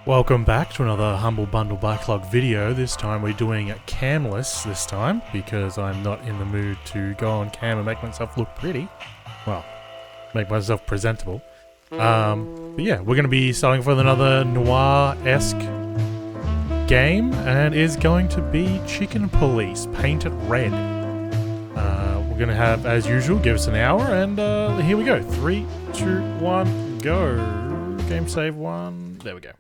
Welcome back to another Humble Bundle Backlog video. This time we're doing camless this time because I'm not in the mood to go on cam and make myself look pretty. Well, make myself presentable. But yeah, we're going to be starting with another noir-esque game, and it is going to be Chicken Police, painted red. We're going to have, as usual, give us an hour, and here we go. 3, 2, 1, go. Game save 1. There we go.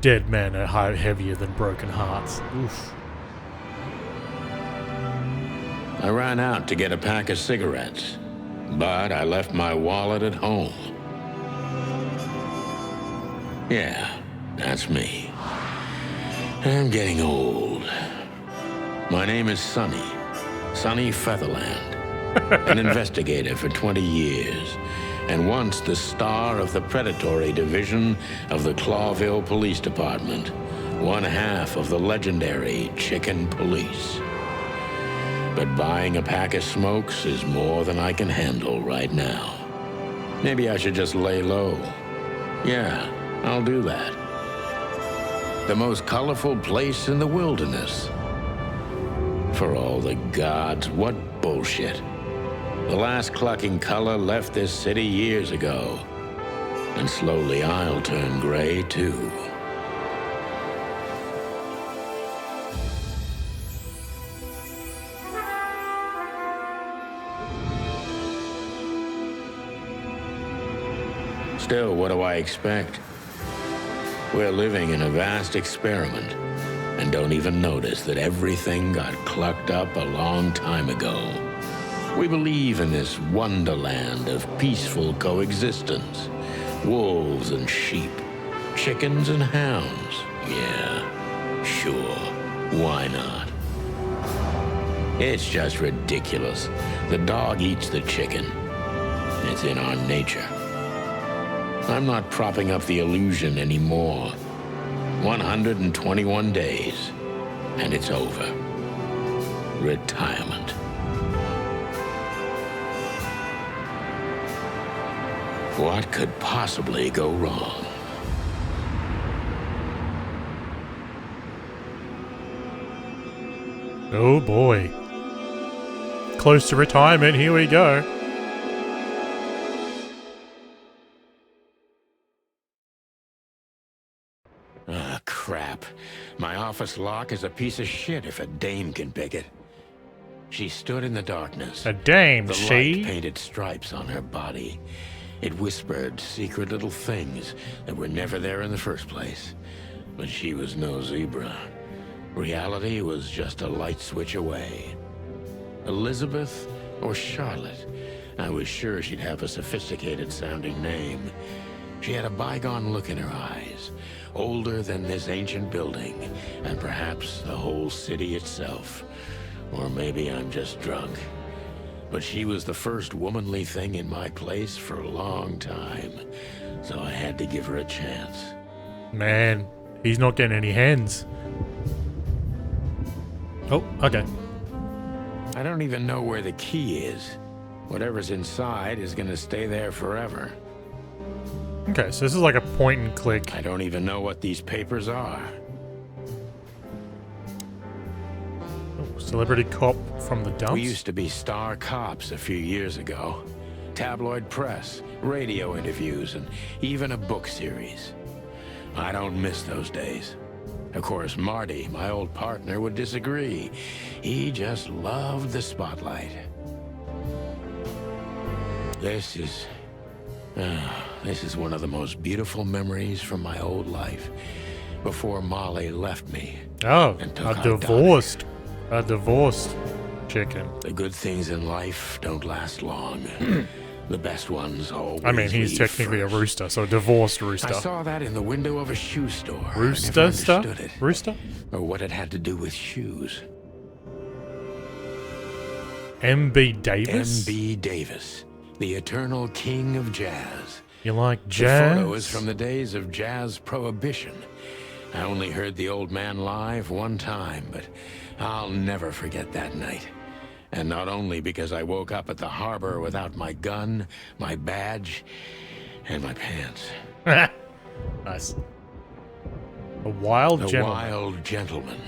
Dead men are heavier than broken hearts. Oof. I ran out to get a pack of cigarettes, but I left my wallet at home. Yeah, that's me. I'm getting old. My name is Sonny Featherland, an investigator for 20 years, and once the star of the predatory division of the Clawville Police Department, one half of the legendary Chicken Police. But buying a pack of smokes is more than I can handle right now. Maybe I should just lay low. Yeah, I'll do that. The most colorful place in the wilderness. For all the gods, what bullshit. The last clucking color left this city years ago. And slowly I'll turn gray, too. Still, what do I expect? We're living in a vast experiment, and don't even notice that everything got clucked up a long time ago. We believe in this wonderland of peaceful coexistence. Wolves and sheep, chickens and hounds. Yeah, sure, why not? It's just ridiculous. The dog eats the chicken. It's in our nature. I'm not propping up the illusion anymore. 121 days, and it's over. Retirement. What could possibly go wrong? Oh boy. Close to retirement, here we go. Ah, crap. My office lock is a piece of shit if a dame can pick it. She stood in the darkness. A dame, the she? light painted stripes on her body. It whispered secret little things that were never there in the first place. But she was no zebra. Reality was just a light switch away. Elizabeth or Charlotte? I was sure she'd have a sophisticated-sounding name. She had a bygone look in her eyes, older than this ancient building, and perhaps the whole city itself. Or maybe I'm just drunk. But she was the first womanly thing in my place for a long time, so I had to give her a chance. Man, he's not getting any hens. Oh, okay. I don't even know where the key is. Whatever's inside is gonna stay there forever. Okay, so this is like a point and click. I don't even know what these papers are. Celebrity cop from the dumps. We used to be star cops a few years ago. Tabloid press, radio interviews, and even a book series. I don't miss those days. Of course, Marty, my old partner, would disagree. He just loved the spotlight. This is one of the most beautiful memories from my old life. Before Molly left me. Oh, and took a divorced chicken. The good things in life don't last long. The best ones always. I mean, he's technically first. a rooster, so a divorced rooster. I saw that in the window of a shoe store. Rooster I never stuff? understood it, Rooster? or what it had to do with shoes. M.B. Davis? M.B. Davis, the eternal king of jazz. You like jazz? The photo is from the days of jazz prohibition. I only heard the old man live one time, but I'll never forget that night. And not only because I woke up at the harbor without my gun, my badge, and my pants. guys. A wild The gentleman. Wild Gentleman.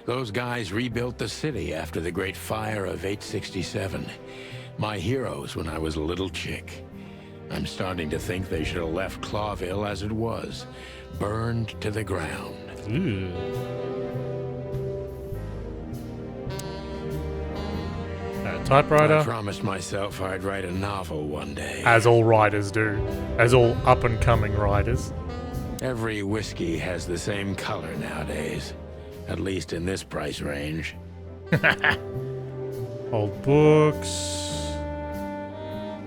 Those guys rebuilt the city after the Great Fire of 867. My heroes when I was a little chick. I'm starting to think they should have left Clawville as it was, burned to the ground. Ooh. Typewriter. I promised myself I'd write a novel one day. As all writers do. As all up-and-coming writers. Every whiskey has the same color nowadays. At least in this price range. Old books.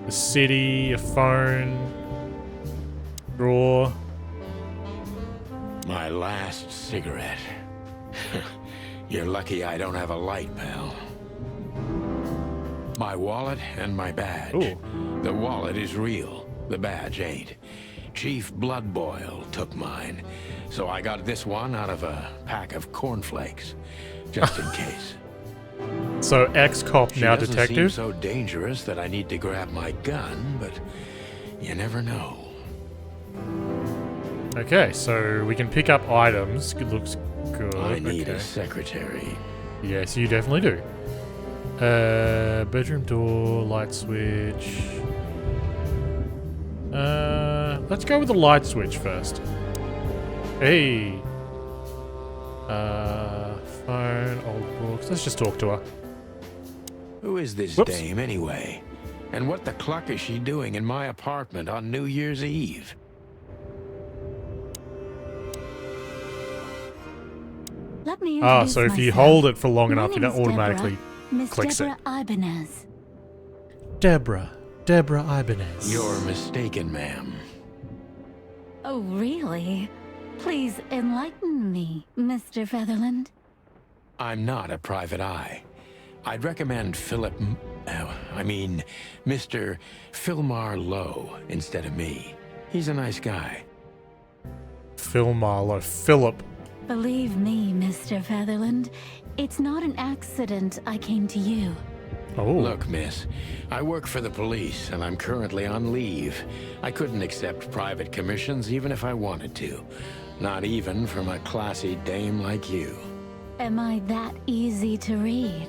A city, a phone. Drawer. My last cigarette. You're lucky I don't have a light, pal. My wallet and my badge. Ooh. The wallet is real. The badge ain't. Chief Bloodboil took mine, so I got this one out of a pack of cornflakes, just in case. So ex-cop, She now doesn't detective. seem so dangerous that I need to grab my gun, but you never know. Okay, so we can pick up items. It looks good. I need okay. a secretary. Yes, you definitely do. Bedroom door, light switch. Let's go with the light switch first. Hey. Phone, old books. Let's just talk to her. Who is this Whoops. dame, anyway? And what the cluck is she doing in my apartment on New Year's Eve? Let me Ah, introduce so if you myself. hold it for long My enough, you name don't is automatically Deborah, Miss clicks it. Deborah Ibanez. Deborah Ibanez. You're mistaken, ma'am. Oh, really? Please enlighten me, Mr. Featherland. I'm not a private eye. I'd recommend Mr. Philmar Lowe instead of me. He's a nice guy. Phil Marlowe. Philip. Believe me, Mr. Featherland, it's not an accident I came to you. Oh. Look, miss, I work for the police, and I'm currently on leave. I couldn't accept private commissions even if I wanted to. Not even from a classy dame like you. Am I that easy to read?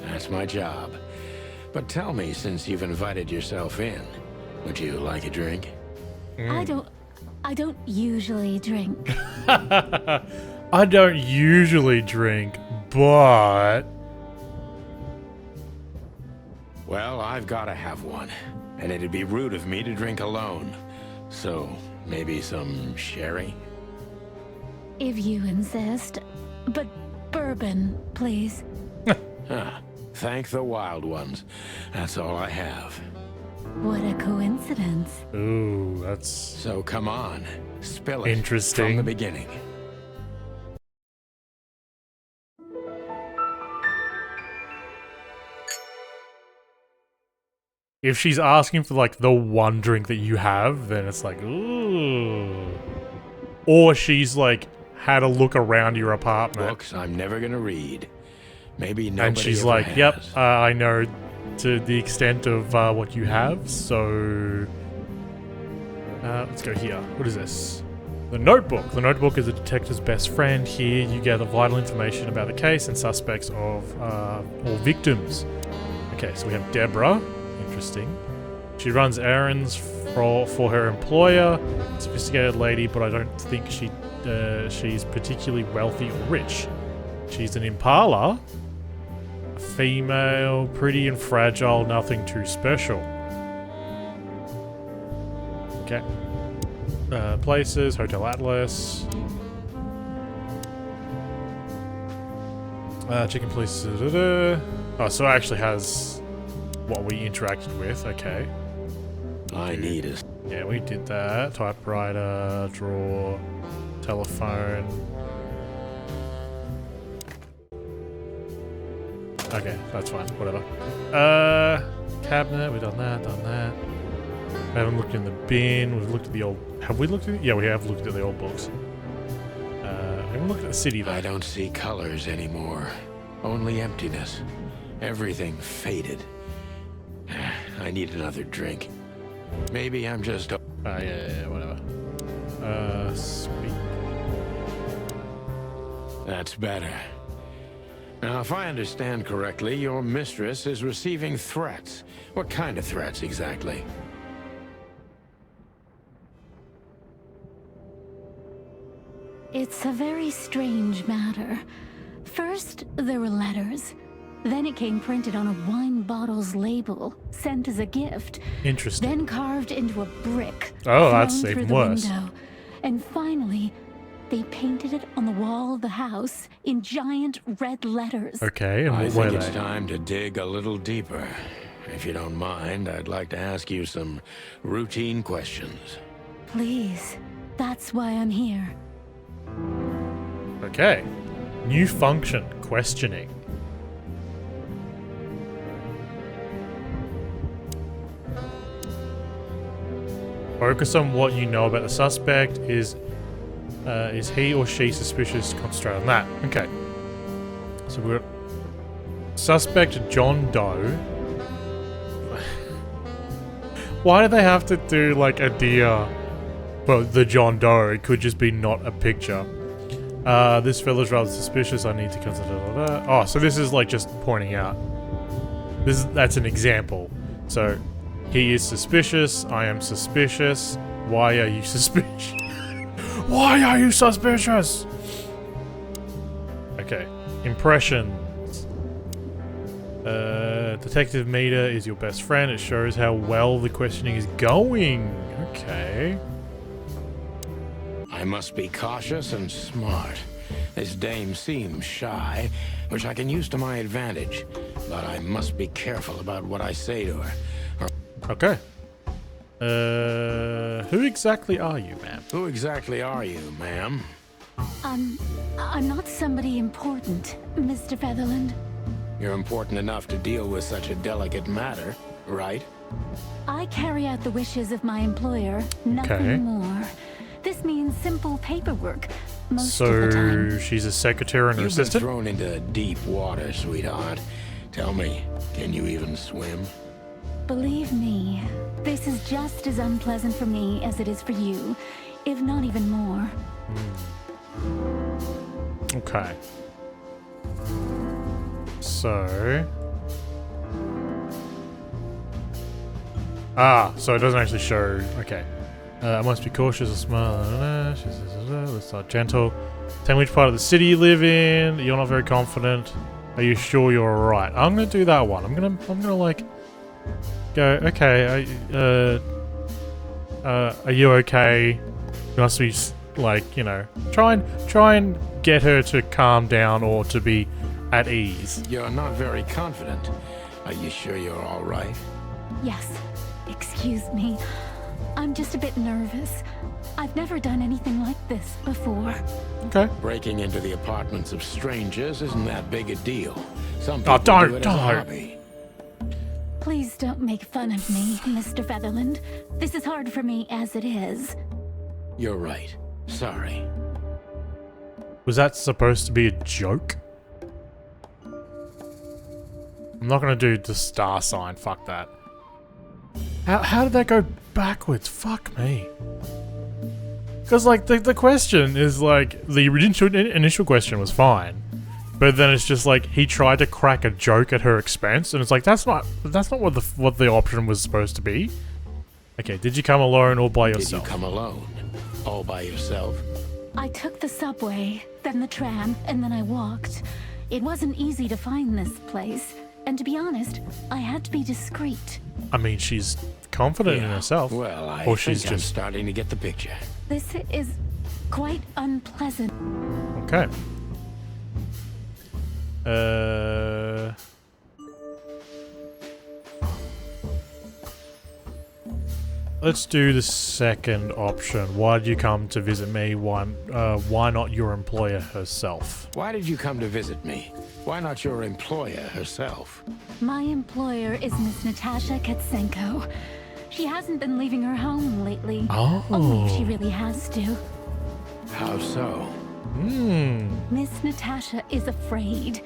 That's my job. But tell me, since you've invited yourself in, would you like a drink? I don't usually drink. I don't usually drink, but... Well, I've gotta have one. And it'd be rude of me to drink alone. So, maybe some sherry? If you insist. But bourbon, please. Thank the wild ones. That's all I have. What a coincidence. Ooh, that's... So come on, spill it Interesting. from the beginning. If she's asking for, like, the one drink that you have, then it's like, ooh. Or she's, like, had a look around your apartment. Books I'm never gonna read. Maybe nobody And she's ever like, has. yep, I know to the extent of what you have, so... let's go here. What is this? The Notebook. The Notebook is a detective's best friend. Here you gather vital information about the case and suspects of all victims. Okay, so we have Deborah. Interesting. She runs errands for her employer. Sophisticated lady, but I don't think she's particularly wealthy or rich. She's an Impala. A female, pretty and fragile, nothing too special. Okay. Places, Hotel Atlas. Chicken Police. Oh, so it actually has what we interacted with. Okay. I need a... Yeah, we did that. Typewriter, drawer, telephone. Okay, that's fine. Whatever. Cabinet. We've done that. We haven't looked in the bin. We've looked at the old... Have we looked at it? Yeah, we have looked at the old books. We haven't looked at the city, though. I don't see colors anymore. Only emptiness. Everything faded. I need another drink. Maybe I'm just... Yeah, whatever. Speak. That's better. Now, if I understand correctly, your mistress is receiving threats. What kind of threats, exactly? It's a very strange matter. First, there were letters. Then it came printed on a wine bottle's label, sent as a gift. Interesting. Then carved into a brick. Oh, that's thrown even through the worse. window. And finally, they painted it on the wall of the house in giant red letters. Okay, and I what were think it's they? time to dig a little deeper. If you don't mind, I'd like to ask you some routine questions. Please, that's why I'm here. Okay. New function, questioning. Focus on what you know about the suspect. Is he or she suspicious? Concentrate on that. Okay. So we're suspect John Doe. Why do they have to do like a deer? Well, the John Doe. It could just be not a picture. This fella's rather suspicious. I need to consider. Oh, so this is like just pointing out. That's an example. So he is suspicious. I am suspicious. Why are you suspicious? Why are you suspicious? Okay. Impressions. Detective meter is your best friend. It shows how well the questioning is going. Okay. I must be cautious and smart. This dame seems shy, which I can use to my advantage. But I must be careful about what I say to her. Okay. Who exactly are you, ma'am? Who exactly are you, ma'am? I'm not somebody important, Mr. Featherland. You're important enough to deal with such a delicate matter, right? I carry out the wishes of my employer, nothing Okay. more. This means simple paperwork, most of the So time. she's a secretary and an You've been assistant? thrown into deep water, sweetheart. Tell me, can you even swim? Believe me, this is just as unpleasant for me as it is for you, if not even more. Okay. So... so it doesn't actually show... Okay. I must be cautious and smart. Let's start gentle. Tell me which part of the city you live in. You're not very confident. Are you sure you're alright? I'm gonna do that one. I'm gonna like... Go, okay, are you okay? You must be, like, you know... Try and get her to calm down or to be at ease. You're not very confident. Are you sure you're all right? Yes, excuse me. I'm just a bit nervous. I've never done anything like this before. Okay. Breaking into the apartments of strangers isn't that big a deal. Some Oh, people do it as a don't. hobby. Please don't make fun of me, Mr. Featherland. This is hard for me as it is. You're right. Sorry. Was that supposed to be a joke? I'm not gonna do the star sign, fuck that. How did that go backwards? Fuck me. Because, like, the question is, like, the initial question was fine. But then it's just like, he tried to crack a joke at her expense, and it's like, that's not what the option was supposed to be. Okay, did you come alone or by Did yourself? you come alone? All by yourself? I took the subway, then the tram, and then I walked. It wasn't easy to find this place. And to be honest, I had to be discreet. I mean, she's confident in herself. Well, I or think she's I'm just... starting to get the picture. This is quite unpleasant. Okay. Let's do the second option. Why did you come to visit me? Why not your employer herself? Why did you come to visit me? Why not your employer herself? My employer is Miss Natasha Katsenko. She hasn't been leaving her home lately. Only if she really has to. How so? Miss Natasha is afraid.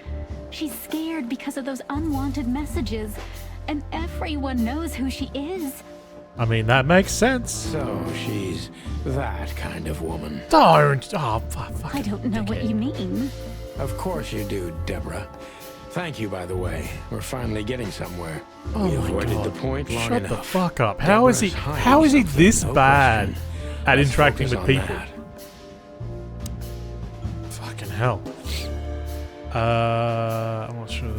She's scared because of those unwanted messages. And everyone knows who she is. I mean, that makes sense. So she's that kind of woman. Don't! Oh, fuck. I don't know what you mean. Of course you do, Deborah. Thank you, by the way. We're finally getting somewhere. Oh We my avoided God. the point long Shut the enough. fuck up. How is he this No bad question. at Let's interacting focus with on people? that. Fucking hell. I'm not sure.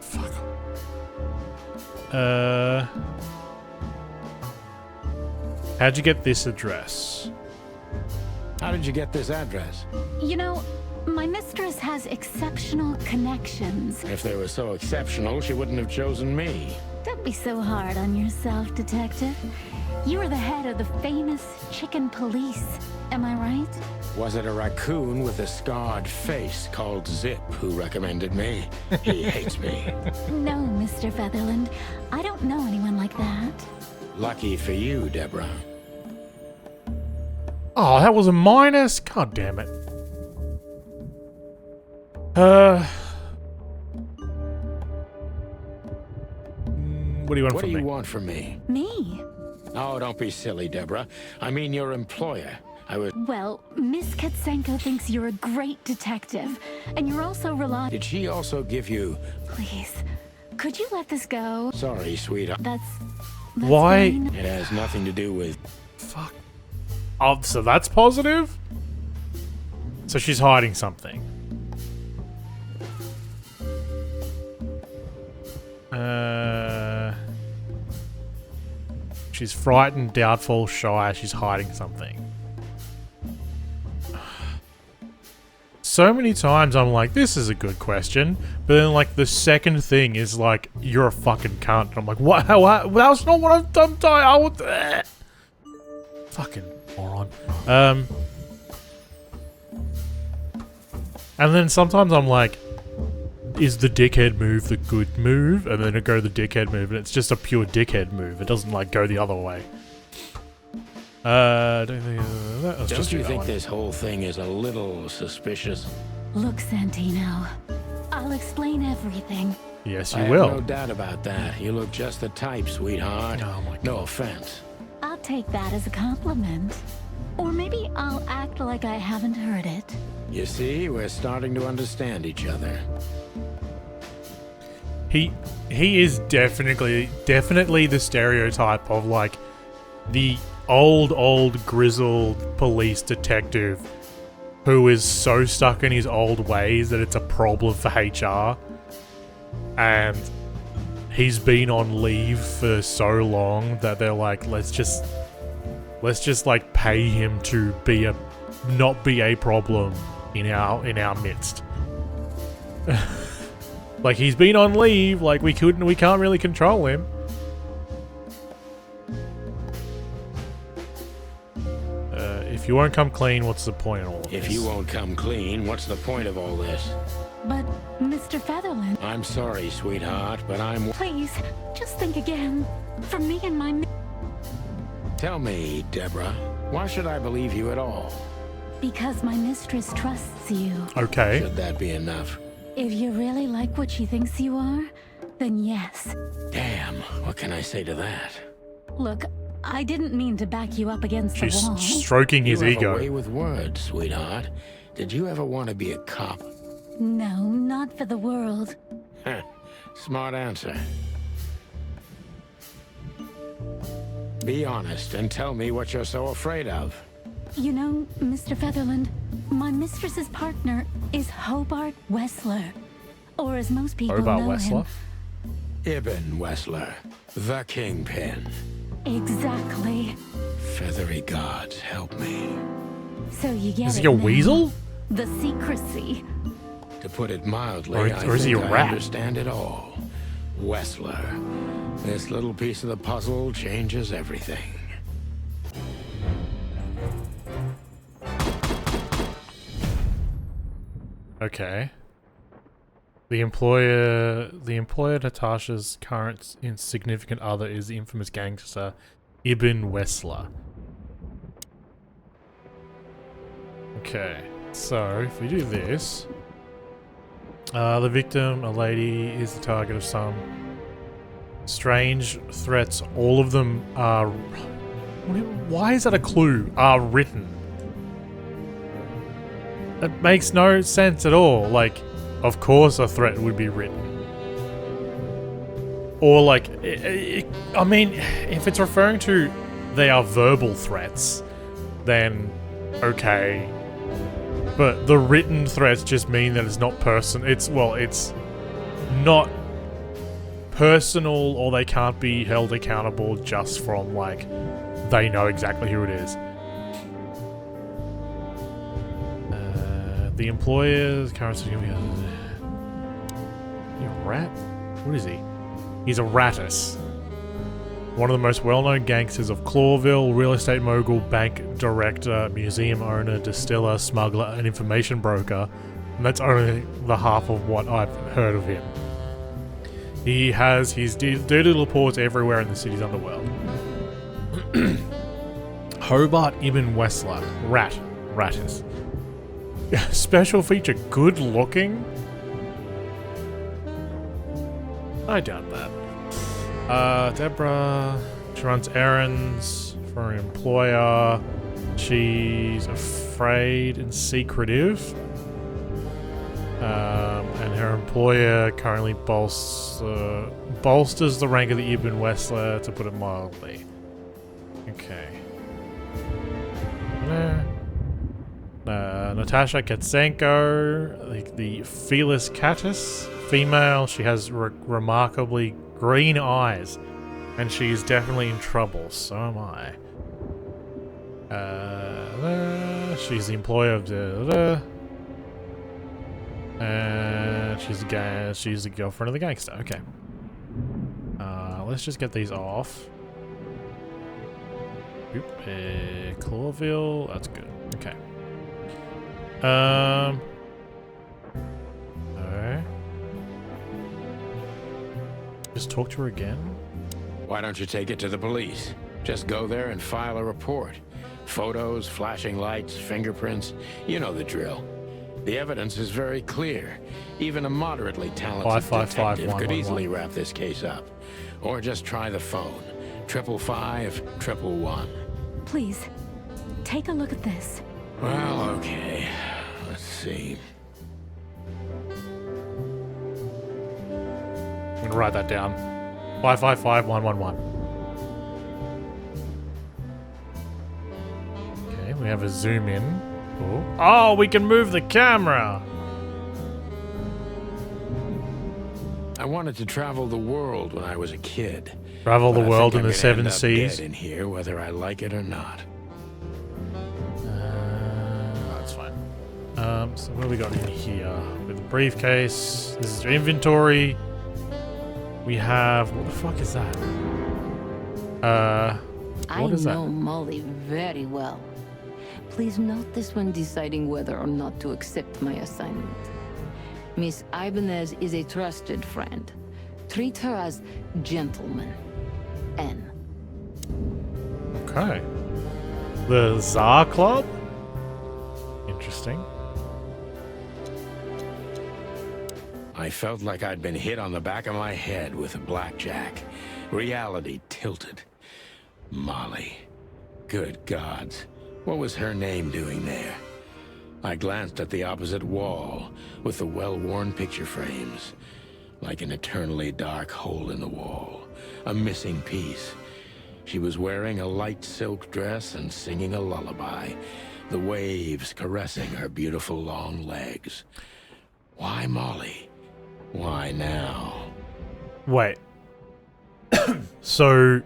Fuck. How'd you get this address? How did you get this address? You know, my mistress has exceptional connections. If they were so exceptional, she wouldn't have chosen me. Don't be so hard on yourself, Detective. You are the head of the famous chicken police. Am I right? Was it a raccoon with a scarred face called Zip who recommended me? He hates me. No, Mr. Featherland. I don't know anyone like that. Lucky for you, Deborah. Oh, that was a minus? God damn it. What do you want What from do you me? want from me? Me? Oh, don't be silly, Deborah. I mean your employer. I was... Well, Miss Katsenko thinks you're a great detective, and you're also reliable. Did she also give you... Please, could you let this go? Sorry, sweetheart. That's Why? fine. It has nothing to do with... Fuck. Oh, so that's positive? So she's hiding something. She's frightened, doubtful, shy. She's hiding something. So many times I'm like, this is a good question. But then, like, the second thing is like, you're a fucking cunt. And I'm like, what? That's not what I've done. I would... Fucking moron. And then sometimes I'm like, is the dickhead move the good move? And then I go the dickhead move, and it's just a pure dickhead move. It doesn't, like, go the other way. Don't you think this whole thing is a little suspicious? Look, Santino, I'll explain everything. Yes, I you have will. no doubt about that. You look just the type, sweetheart. Oh my God. No offense. I'll take that as a compliment. Or maybe I'll act like I haven't heard it. You see, we're starting to understand each other. He is definitely the stereotype of, like, the old grizzled police detective who is so stuck in his old ways that it's a problem for HR. And he's been on leave for so long that they're like, let's just like pay him to not be a problem in our midst. Like, he's been on leave, like we can't really control him. If you won't come clean, what's the point of all of this? If you won't come clean, what's the point of all this? But, Mr. Featherland, I'm sorry, sweetheart, but I'm... please, just think again. For me and my... Tell me, Deborah, why should I believe you at all? Because my mistress trusts you. Okay. Should that be enough? If you really like what she thinks you are, then yes. Damn, what can I say to that? Look, I didn't mean to back you up against the She's wall. stroking his You have a ego. way with words, sweetheart. Did you ever want to be a cop? No, not for the world. Heh, smart answer. Be honest and tell me what you're so afraid of. You know, Mr. Featherland, my mistress's partner is Hobart Wessler. Or as most people Hobart know Wessler? him. Ibn Wessler, the Kingpin. Exactly. Feathery gods, help me. So you get Is it he a now. weasel? The secrecy. To put it mildly, Or I is he think a I rat? understand it all. Wessler. This little piece of the puzzle changes everything. Okay. The employer Natasha's current insignificant other is the infamous gangster Ibn Wessler. Okay, so if we do this, the victim, a lady, is the target of some Strange threats, all of them are... Why is that a clue? Are written. It makes no sense at all. Like, of course a threat would be written. Or like, I mean, if it's referring to they are verbal threats, then okay. But the written threats just mean that it's not it's not personal, or they can't be held accountable just from like, they know exactly who it is. The employer's currency. You a rat? What is he? He's a rattus. One of the most well-known gangsters of Clawville, real estate mogul, bank director, museum owner, distiller, smuggler, and information broker. And that's only the half of what I've heard of him. He has his dirty little paws everywhere in the city's underworld. Hobart Ibn Wessler. Rattus. Special feature, good looking? I doubt that. Deborah, she runs errands for an employer. She's afraid and secretive. And her employer currently bolsters the rank of the Ibn Wessler, to put it mildly. Okay. Natasha Katsenko, the Felis Catus, female. She has remarkably green eyes, and she is definitely in trouble. So am I. She's the employer of and she's the girlfriend of the gangster. Okay. Let's just get these off. Oop, Clawville. That's good. Okay. Alright. Just talk to her again. Why don't you take it to the police? Just go there and file a report. Photos, flashing lights, fingerprints. You know the drill. The evidence is very clear. Even a moderately talented detective could easily wrap this case up. Or just try the phone. 555-111. Please, take a look at this. Well, okay. Let's see. I'm gonna write that down. 555-111. Okay, we have a zoom in. Oh, we can move the camera! I wanted to travel the world when I was a kid. Travel the world in the 7 seas. Dead in here, whether I like it or not. That's fine. So what do we got in here? With the briefcase. This is your inventory. We have... What the fuck is that? What is that? I know Molly very well. Please note this when deciding whether or not to accept my assignment. Miss Ibanez is a trusted friend. Treat her as gentleman. N. Okay. The Tsar Club? Interesting. I felt like I'd been hit on the back of my head with a blackjack. Reality tilted. Molly. Good gods. What was her name doing there? I glanced at the opposite wall with the well-worn picture frames. Like an eternally dark hole in the wall. A missing piece. She was wearing a light silk dress and singing a lullaby. The waves caressing her beautiful long legs. Why Molly? Why now? Wait. So...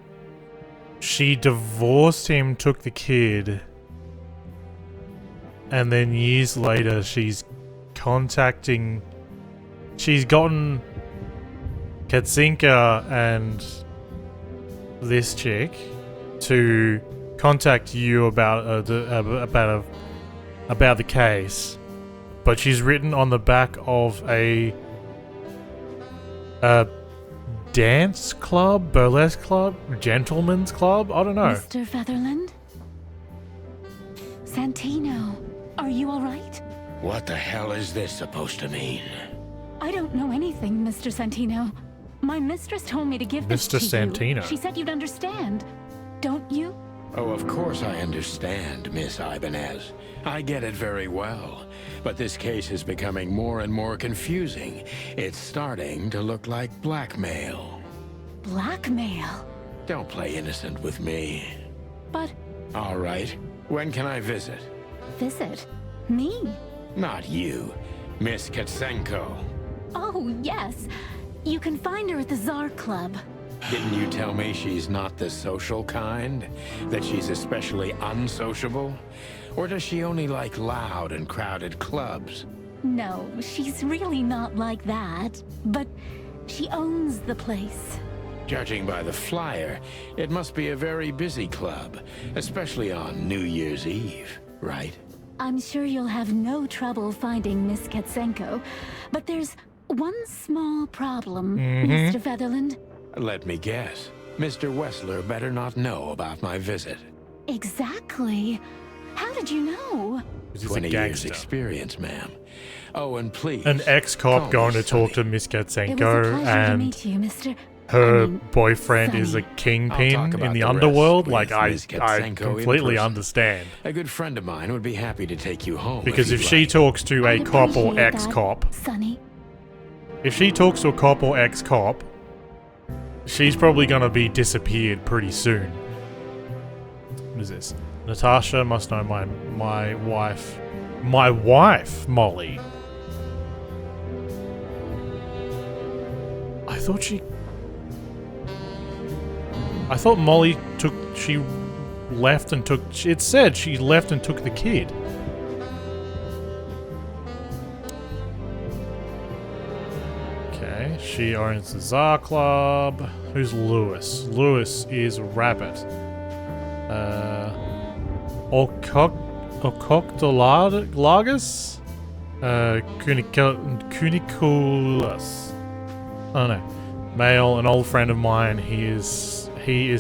she divorced him, took the kid... and then years later, she's contacting... she's gotten Katzinka and this chick to contact you about the case, but she's written on the back of a dance club, burlesque club, gentleman's club. I don't know. Mr. Featherland? Santino, are you all right? What the hell is this supposed to mean? I don't know anything, Mr. Santino. My mistress told me to give this Mr. to Santino. you. She said you'd understand. Don't you? Oh, of course I understand, Miss Ibanez. I get it very well. But this case is becoming more and more confusing. It's starting to look like blackmail. Blackmail? Don't play innocent with me. But All right. When can I visit? visit? Me? Not you. Miss Katsenko. Oh, yes. You can find her at the Tsar Club. Didn't you tell me she's not the social kind? That she's especially unsociable? Or does she only like loud and crowded clubs? No, she's really not like that. But she owns the place. Judging by the flyer, it must be a very busy club, especially on New Year's Eve, right? I'm sure you'll have no trouble finding Miss Katsenko. But there's one small problem, Mr. Featherland. Let me guess. Mr. Wessler better not know about my visit. Exactly. How did you know? He's a 20 years gangster. experience, ma'am. Oh, and please. An ex-cop call going me to talk to Sonny. Miss It was a Katsenko, pleasure to and meet you, Mr. her I mean, boyfriend is a Sonny. I'll kingpin talk in about the the rest underworld. with Like, I Miss Katsenko in completely person. understand. A good friend of mine would be happy to take you home. Because if you'd she like. talks to a I'd cop or appreciate that, ex-cop, Sonny. if she talks to a cop or ex-cop, she's probably gonna be disappeared pretty soon. What is this? Natasha must know my wife. My wife, Molly. I thought Molly she left and took, it said she left and took the kid. Okay, she owns the Tsar Club. Who's Lewis? Lewis is Rabbit. Ococtolagus? Cuniculus. Oh no. Male, an old friend of mine. He is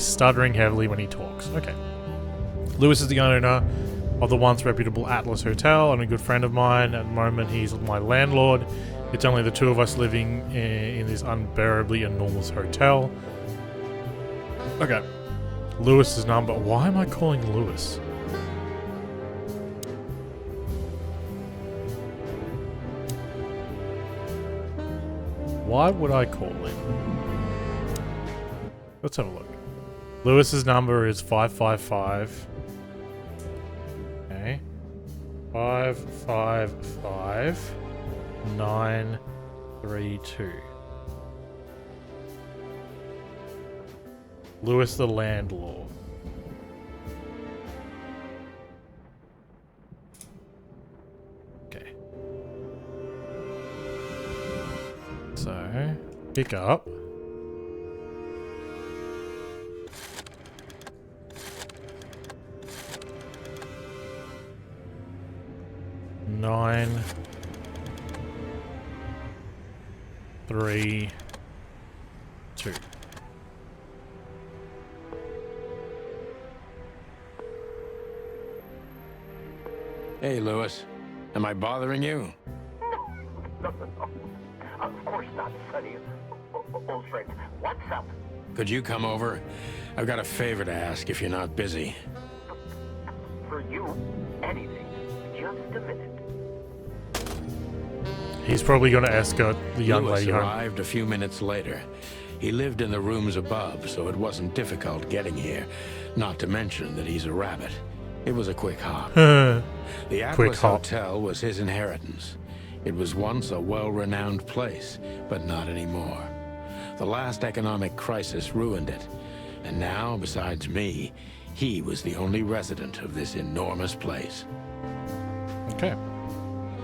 stuttering heavily when he talks. Okay. Lewis is the owner of the once reputable Atlas Hotel and a good friend of mine. At the moment, he's my landlord. It's only the two of us living in this unbearably enormous hotel. Okay. Lewis's number. Why am I calling Lewis? Why would I call him? Let's have a look. Lewis's number is 555. Okay. 555 932. Lewis the landlord. Okay. So, pick up. Nine, 3, 2. Hey, Lewis. Am I bothering you? No. Of course not, Sonny. Old friend, what's up? Could you come over? I've got a favor to ask if you're not busy. For you, anything. Just a minute. He's probably going to escort the young Lewis lady home. arrived a few minutes later. He lived in the rooms above, so it wasn't difficult getting here. Not to mention that he's a rabbit. It was a quick hop. The Quick Atlas hop. Hotel was his inheritance. It was once a well-renowned place, but not anymore. The last economic crisis ruined it. And now, besides me, he was the only resident of this enormous place. Okay.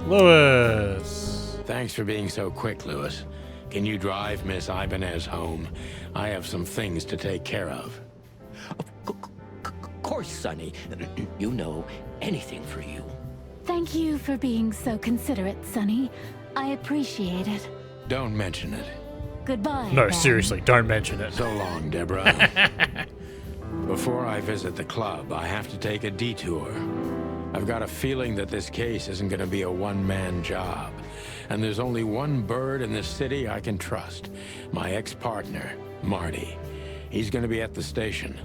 Lewis. Thanks for being so quick, Lewis. Can you drive Miss Ibanez home? I have some things to take care of. Of course, Sonny. You know, anything for you. Thank you for being so considerate, Sonny. I appreciate it. Don't mention it. Goodbye. No, then. seriously, don't mention it. So long, Deborah. Before I visit the club, I have to take a detour. I've got a feeling that this case isn't going to be a one-man job. And there's only one bird in this city I can trust. My ex-partner, Marty. He's going to be at the station.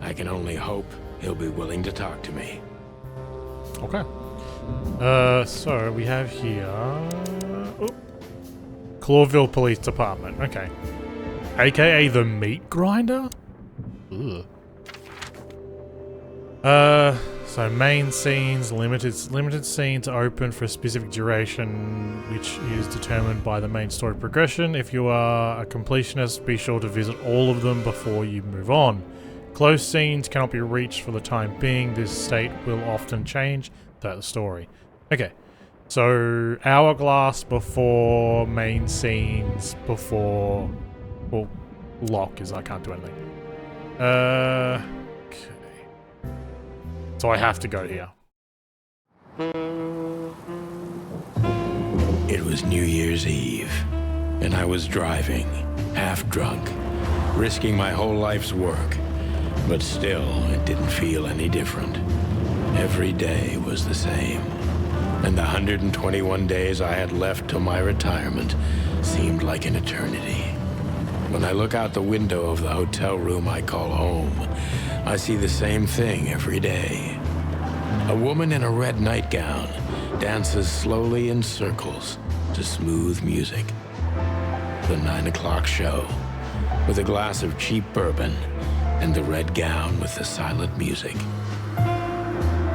I can only hope he'll be willing to talk to me. Okay. So we have here... Clawville Police Department. Okay. AKA the Meat Grinder? Ugh. So main scenes, limited scenes open for a specific duration, which is determined by the main story progression. If you are a completionist, be sure to visit all of them before you move on. Closed scenes cannot be reached for the time being. This state will often change throughout the story. Okay, so hourglass before main scenes before, well, lock is I can't do anything. Okay. So I have to go here. It was New Year's Eve, and I was driving, half drunk, risking my whole life's work. But still, it didn't feel any different. Every day was the same. And the 121 days I had left till my retirement seemed like an eternity. When I look out the window of the hotel room I call home, I see the same thing every day. A woman in a red nightgown dances slowly in circles to smooth music. The 9 o'clock show, with a glass of cheap bourbon and the red gown with the silent music.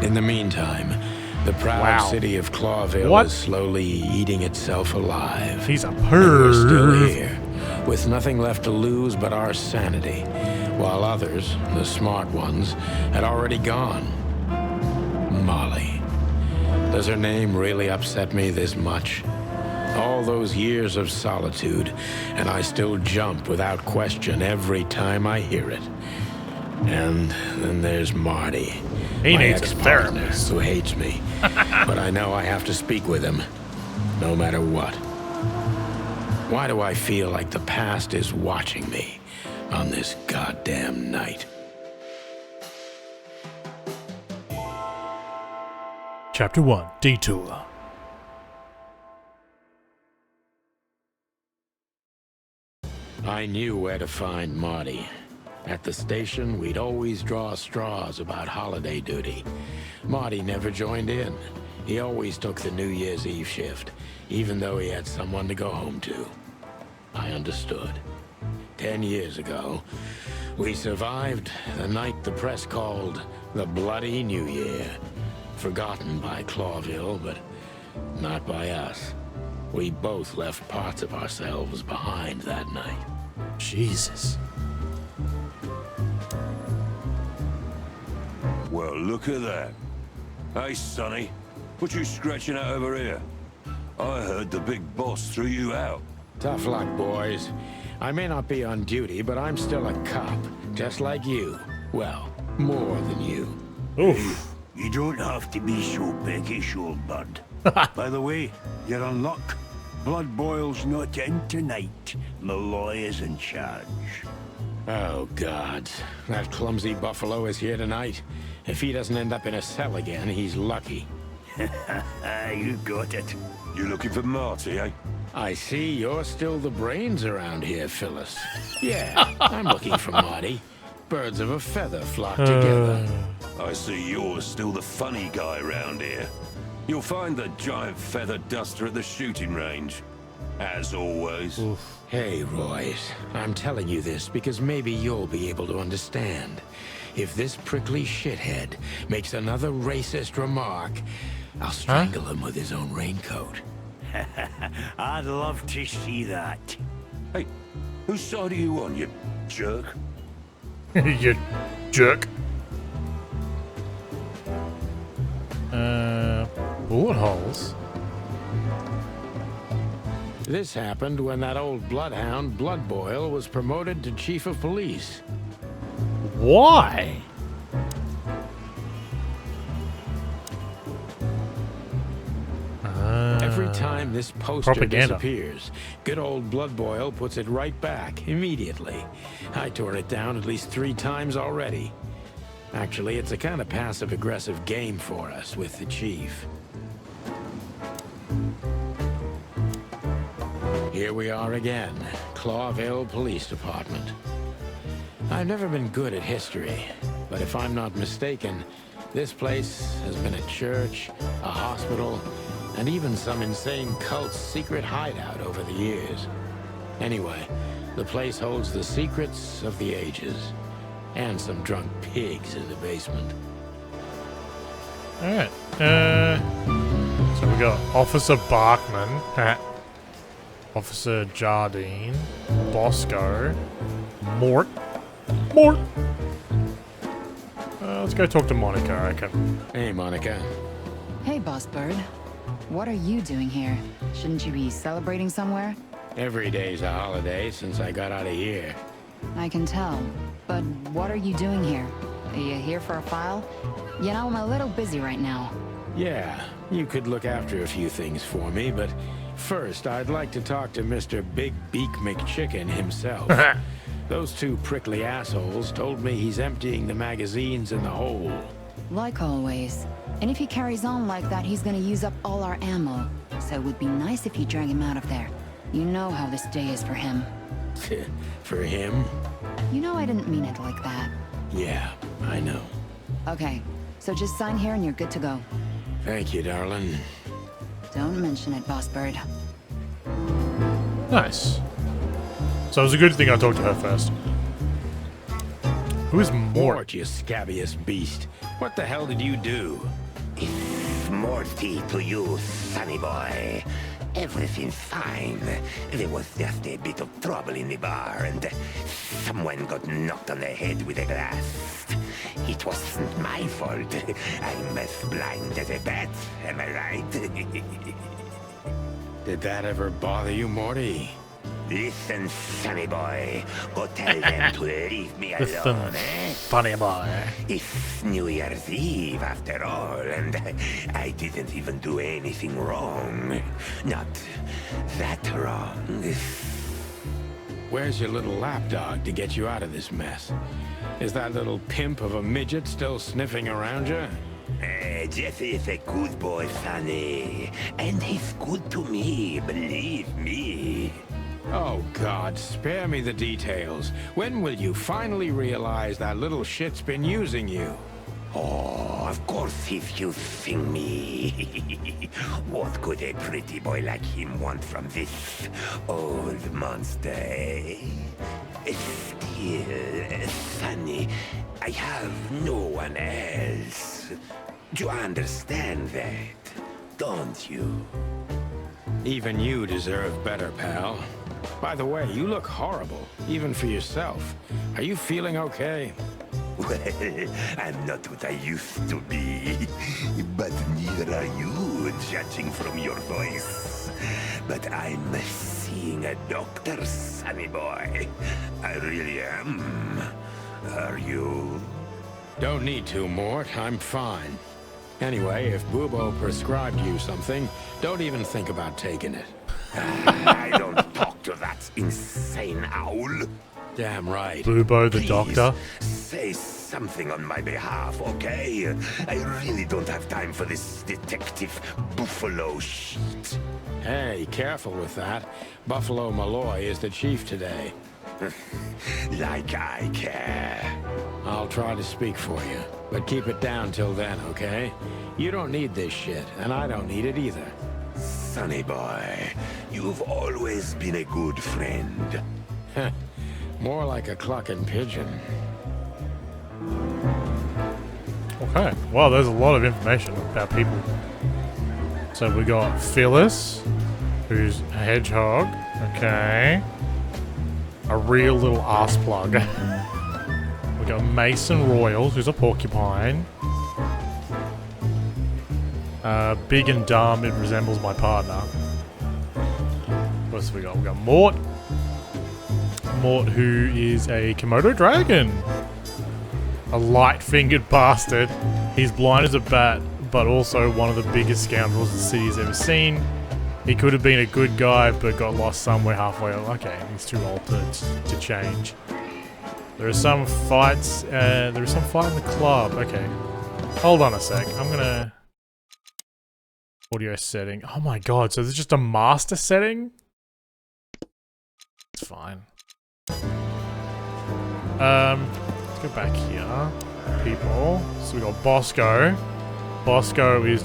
In the meantime, the proud city of Clawville is slowly eating itself alive. He's a We're still perv. here, with nothing left to lose but our sanity, while others, the smart ones, had already gone. Molly. Does her name really upset me this much? All those years of solitude, and I still jump without question every time I hear it. And then there's Marty, He my needs a ex-partner therapist. who hates me. But I know I have to speak with him, no matter what. Why do I feel like the past is watching me on this goddamn night? Chapter 1, Detour. I knew where to find Marty. At the station, we'd always draw straws about holiday duty. Marty never joined in. He always took the New Year's Eve shift, even though he had someone to go home to. I understood. 10 years ago, we survived the night the press called the Bloody New Year. Forgotten by Clawville, but not by us. We both left parts of ourselves behind that night. Jesus. Well, look at that. Hey, Sonny, what you scratching at over here? I heard the big boss threw you out. Tough luck, boys. I may not be on duty, but I'm still a cop, just like you. Well, more than you. Oof. You don't have to be so peckish, old bird. By the way, you're in luck. Blood Boil's not in tonight. Malloy is in charge. Oh, God. That clumsy buffalo is here tonight. If he doesn't end up in a cell again, he's lucky. You got it. You looking for Marty, eh? I see you're still the brains around here, Phyllis. Yeah, I'm looking for Marty. Birds of a feather flock together. I see you're still the funny guy round here. You'll find the giant feather duster at the shooting range. As always. Hey, Royce. I'm telling you this because maybe you'll be able to understand. If this prickly shithead makes another racist remark, I'll strangle him with his own raincoat. I'd love to see that. Hey, whose side are you on, you jerk? You jerk. Bullet holes. This happened when that old bloodhound, Bloodboil, was promoted to chief of police. Why? Every time this poster Propaganda. disappears, good old Bloodboil puts it right back, immediately. I tore it down at least 3 times already. Actually, it's a kind of passive-aggressive game for us with the chief. Here we are again, Clawville Police Department. I've never been good at history, but if I'm not mistaken, this place has been a church, a hospital, and even some insane cult's secret hideout over the years. Anyway, the place holds the secrets of the ages, and some drunk pigs in the basement. Alright, so we got Officer Barkman, Officer Jardine, Bosco, Mort. Let's go talk to Monica, I reckon. Hey, Monica. Hey, Boss Bird. What are you doing here? Shouldn't you be celebrating somewhere? Every day's a holiday since I got out of here. I can tell. But what are you doing here? Are you here for a file? You know, I'm a little busy right now. Yeah, you could look after a few things for me, but first I'd like to talk to Mr. Big Beak McChicken himself. Those two prickly assholes told me he's emptying the magazines in the hole. Like always. And if he carries on like that, he's gonna use up all our ammo. So it would be nice if you drag him out of there. You know how this day is for him. For him? You know I didn't mean it like that. Yeah, I know. Okay, so just sign here and you're good to go. Thank you, darling. Don't mention it, Boss Bird. Nice. So it was a good thing I talked to her first. Who is Mort? Mort, you scabious beast. What the hell did you do? It's Morty to you, sonny boy. Everything's fine. There was just a bit of trouble in the bar, and someone got knocked on the head with a glass. It wasn't my fault. I'm as blind as a bat, am I right? Did that ever bother you, Morty? Listen, sonny boy. Go tell them to leave me alone, eh? Funny boy. It's New Year's Eve, after all, and I didn't even do anything wrong. Not that wrong. Where's your little lapdog to get you out of this mess? Is that little pimp of a midget still sniffing around you? Jesse is a good boy, Sonny. And he's good to me, believe me. Oh, God, spare me the details. When will you finally realize that little shit's been using you? Oh, of course he's using me. What could a pretty boy like him want from this old monster, eh? Still, Sonny, I have no one else. You understand that, don't you? Even you deserve better, pal. By the way, you look horrible, even for yourself. Are you feeling okay? Well, I'm not what I used to be, but neither are you, judging from your voice. But I'm seeing a doctor, sonny boy. I really am. Are you? Don't need to, Mort. I'm fine. Anyway, if Bubo prescribed you something, don't even think about taking it. I don't talk to that insane owl. Damn right. Bubo the Please, doctor. say something on my behalf, okay? I really don't have time for this detective buffalo shit. Hey, careful with that. Buffalo Malloy is the chief today. Like I care. I'll try to speak for you, but keep it down till then, okay? You don't need this shit, and I don't need it either. Sonny boy, you've always been a good friend. More like a clucking pigeon. Okay. Well, there's a lot of information about people. So we got Phyllis, who's a hedgehog. Okay. A real little ass plug. We got Mason Royals, who's a porcupine. Big and dumb, it resembles my partner. What else we got? We got Mort. Mort, who is a Komodo dragon. A light-fingered bastard. He's blind as a bat, but also one of the biggest scoundrels the city's ever seen. He could have been a good guy, but got lost somewhere halfway. Okay, he's too old to change. There are some fights. There is some fight in the club. Okay. Hold on a sec. I'm gonna... Audio setting. Oh my god, so there's just a master setting? It's fine. Let's go back here. People. So we got Bosco. Bosco is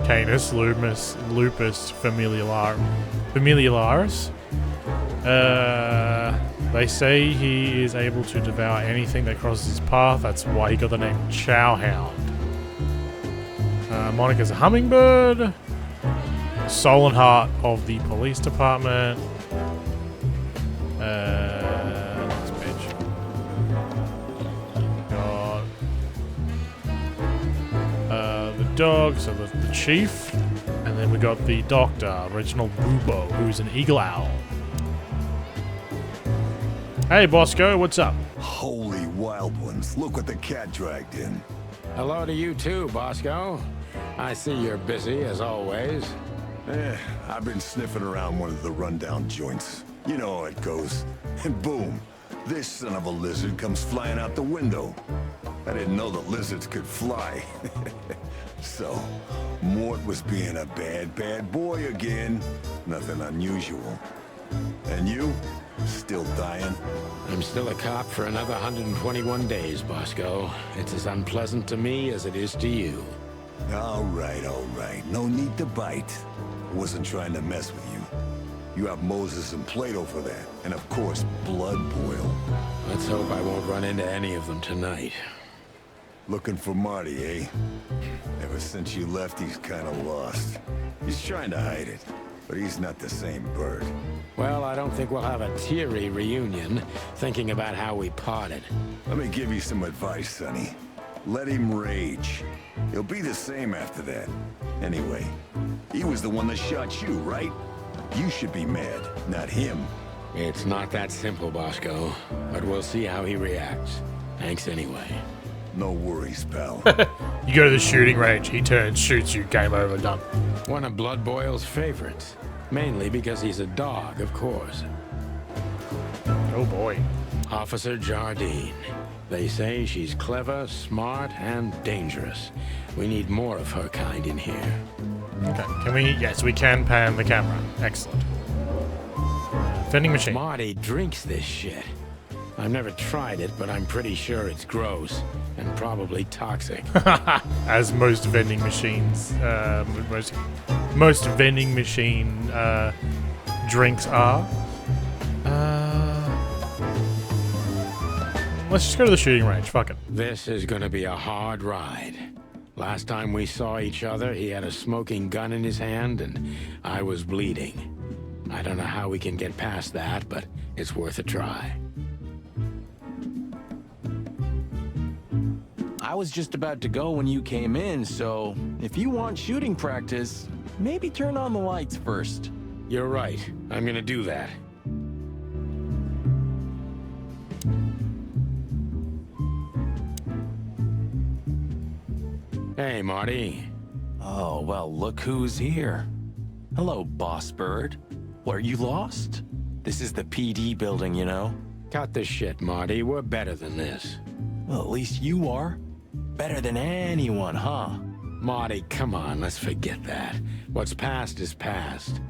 Canis Lupus Familiaris. They say he is able to devour anything that crosses his path. That's why he got the name Chowhound. Monica's a hummingbird. Soul and heart of the police department. Next page. Got the dog, so the chief. And then we got the doctor, Reginald Bubo, who's an eagle owl. Hey, Bosco, what's up? Holy wild ones, look what the cat dragged in. Hello to you too, Bosco. I see you're busy, as always. I've been sniffing around one of the rundown joints. You know how it goes. And boom, this son of a lizard comes flying out the window. I didn't know that lizards could fly. So, Mort was being a bad boy again. Nothing unusual. And you? Still dying? I'm still a cop for another 121 days, Bosco. It's as unpleasant to me as it is to you. All right. No need to bite. Wasn't trying to mess with you. You have Moses and Plato for that. And of course, Blood Boil. Let's hope I won't run into any of them tonight. Looking for Marty, eh? Ever since you left, he's kind of lost. He's trying to hide it, but he's not the same bird. Well, I don't think we'll have a teary reunion, thinking about how we parted. Let me give you some advice, Sonny. Let him rage. He'll be the same after that. Anyway, he was the one that shot you, right? You should be mad, not him. It's not that simple, Bosco, but we'll see how he reacts. Thanks anyway. No worries, pal. You go to the shooting range, he turns, shoots you, game over, done. One of Blood Boil's favorites. Mainly because he's a dog, of course. Oh boy. Officer Jardine. They say she's clever, smart, and dangerous. We need more of her kind in here. Okay, can we? Yes, we can pan the camera. Excellent. Vending machine. Marty drinks this shit. I've never tried it, but I'm pretty sure it's gross and probably toxic. As most vending machines, most vending machine drinks are. Let's just go to the shooting range. Fuck it. This is gonna be a hard ride. Last time we saw each other, he had a smoking gun in his hand, and I was bleeding. I don't know how we can get past that, but it's worth a try. I was just about to go when you came in, so if you want shooting practice, maybe turn on the lights first. You're right. I'm gonna do that. Hey, Marty. Oh, well, look who's here. Hello, Boss Bird. What, are you lost? This is the PD building, you know? Cut the shit, Marty. We're better than this. Well, at least you are. Better than anyone, huh? Marty, come on, let's forget that. What's past is past.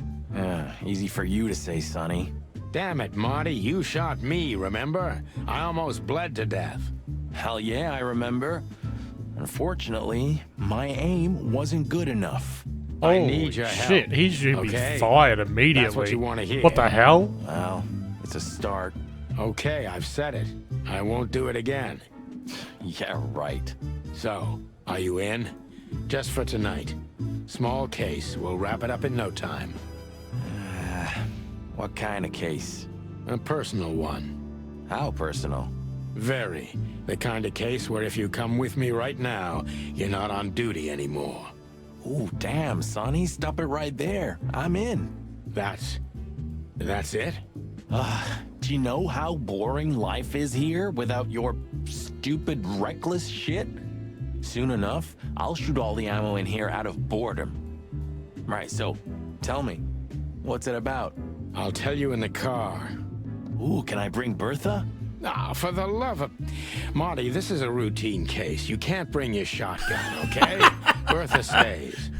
Easy for you to say, Sonny. Damn it, Marty, you shot me, remember? I almost bled to death. Hell yeah, I remember. Unfortunately, my aim wasn't good enough. I need your help. Shit, he should be fired immediately. That's what you want to hear. What the hell? Well, it's a start. Okay, I've said it. I won't do it again. Yeah, right. So, are you in? Just for tonight. Small case. We'll wrap it up in no time. What kind of case? A personal one. How personal? Very. The kind of case where if you come with me right now, you're not on duty anymore. Ooh, damn, Sonny. Stop it right there. I'm in. That's it? Do you know how boring life is here without your stupid, reckless shit? Soon enough, I'll shoot all the ammo in here out of boredom. Right, so, tell me, what's it about? I'll tell you in the car. Ooh, can I bring Bertha? Ah, for the love of... Marty, this is a routine case. You can't bring your shotgun, okay? Bertha stays.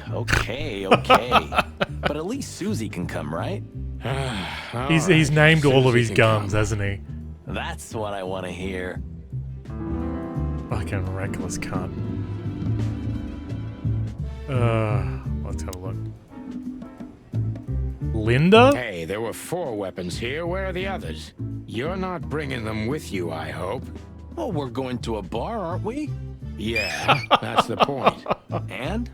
Okay, okay. But at least Susie can come, right? He's named all of his Susie can guns, come. hasn't he? That's what I want to hear. Fucking reckless cunt. Let's have a look. Linda? Hey, there were 4 weapons here. Where are the others? You're not bringing them with you, I hope. Well, we're going to a bar, aren't we? Yeah, that's the point. And?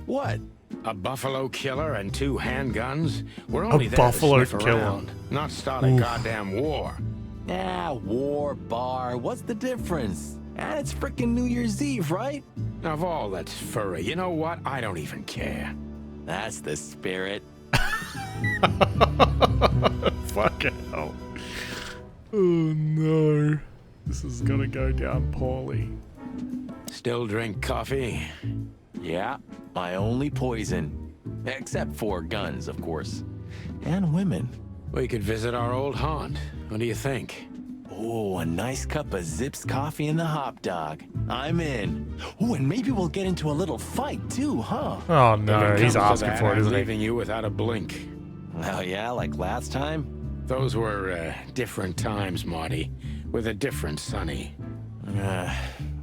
What? A buffalo killer and 2 handguns? We're only there buffalo to sniff killer. around, not start a goddamn war. Ah, war, bar, what's the difference? And it's frickin' New Year's Eve, right? Of all that's furry, you know what? I don't even care. That's the spirit. Fucking hell. Oh no. This is gonna go down poorly. Still drink coffee? Yeah, my only poison. Except for guns, of course. And women. We could visit our old haunt. What do you think? Oh, a nice cup of Zips coffee and the hot dog. I'm in. Oh, and maybe we'll get into a little fight too, huh? Oh If no, it he's comes to asking that, for it, I'm isn't he? leaving you without a blink. Well, yeah, like last time. Those were different times, Marty, with a different Sonny. Well,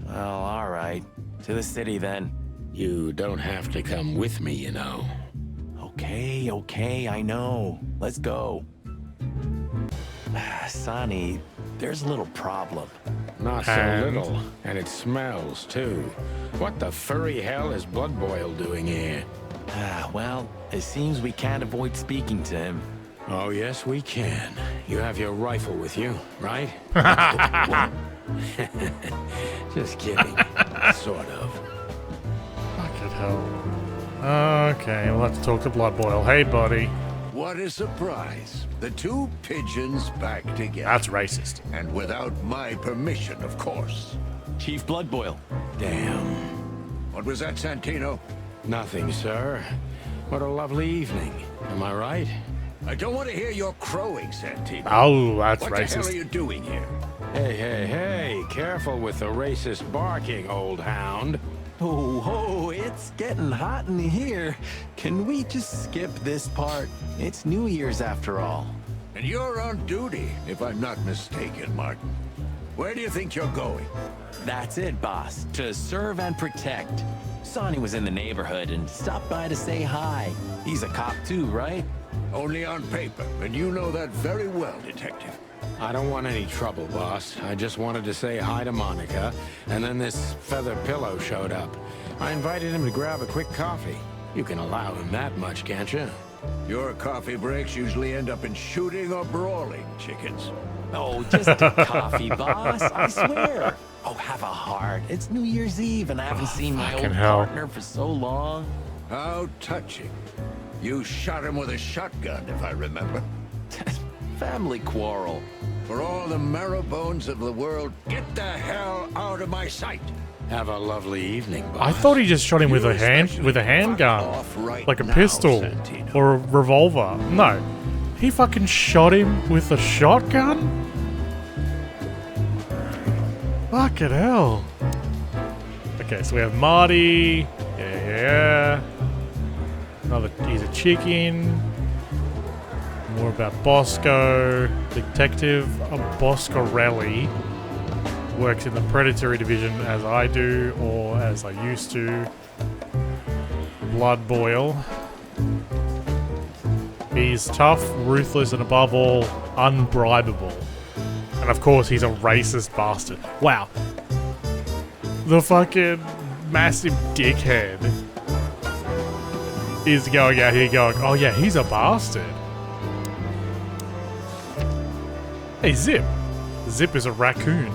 all right. To the city then. You don't have to come with me, you know. Okay, okay, I know. Let's go. Sonny, there's a little problem. Not so And? little, and it smells too. What the furry hell is Blood Boil doing here? Well, it seems we can't avoid speaking to him. Oh, yes, we can. You have your rifle with you, right? Just kidding. Sort of. Fucking hell. Okay, we'll have to talk to Blood Boil. Hey, buddy. What a surprise. The 2 pigeons back together. That's racist. And without my permission, of course. Chief Bloodboil. Damn. What was that, Santino? Nothing, sir. What a lovely evening. Am I right? I don't want to hear your crowing, Santino. Oh, that's What the hell are racist. you doing here? Hey, hey, hey. Careful with the racist barking, old hound. Oh, it's getting hot in here. Can we just skip this part? It's New Year's after all. And you're on duty, if I'm not mistaken, Martin. Where do you think you're going? That's it, boss. To serve and protect. Sonny was in the neighborhood and stopped by to say hi. He's a cop too, right? Only on paper, and you know that very well, Detective. I don't want any trouble, boss. I just wanted to say hi to Monica, and then this feather pillow showed up. I invited him to grab a quick coffee. You can allow him that much, can't you? Your coffee breaks usually end up in shooting or brawling, chickens. Oh, just a coffee, boss. I swear. Oh, have a heart. It's New Year's Eve, and I haven't seen my fucking old hell. partner for so long. How touching. You shot him with a shotgun, if I remember. Family quarrel. For all the marrow bones of the world, get the hell out of my sight. Have a lovely evening, boss. I thought he just shot him with You a especially handgun, fuck off right like a now, pistol Santino. or a revolver. No, he fucking shot him with a shotgun. Fucking hell. Okay, so we have Marty. Yeah. Another, he's a chicken. More about Bosco. Detective Boscarelli works in the predatory division as I do, or as I used to. Blood Boil. He's tough, ruthless, and above all, unbribable. And of course, he's a racist bastard. Wow. The fucking massive dickhead is going out here going, oh yeah, he's a bastard. Hey, Zip. Zip is a raccoon.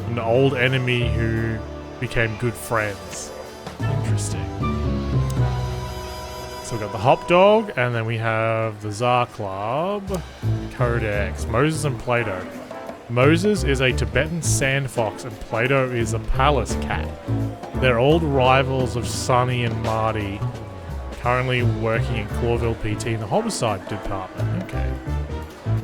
An old enemy who became good friends. Interesting. So we've got the Hop Dog, and then we have the Tsar Club, Codex, Moses and Plato. Moses is a Tibetan sand fox, and Plato is a palace cat. They're old rivals of Sonny and Marty, currently working in Clawville PT in the homicide department. Okay.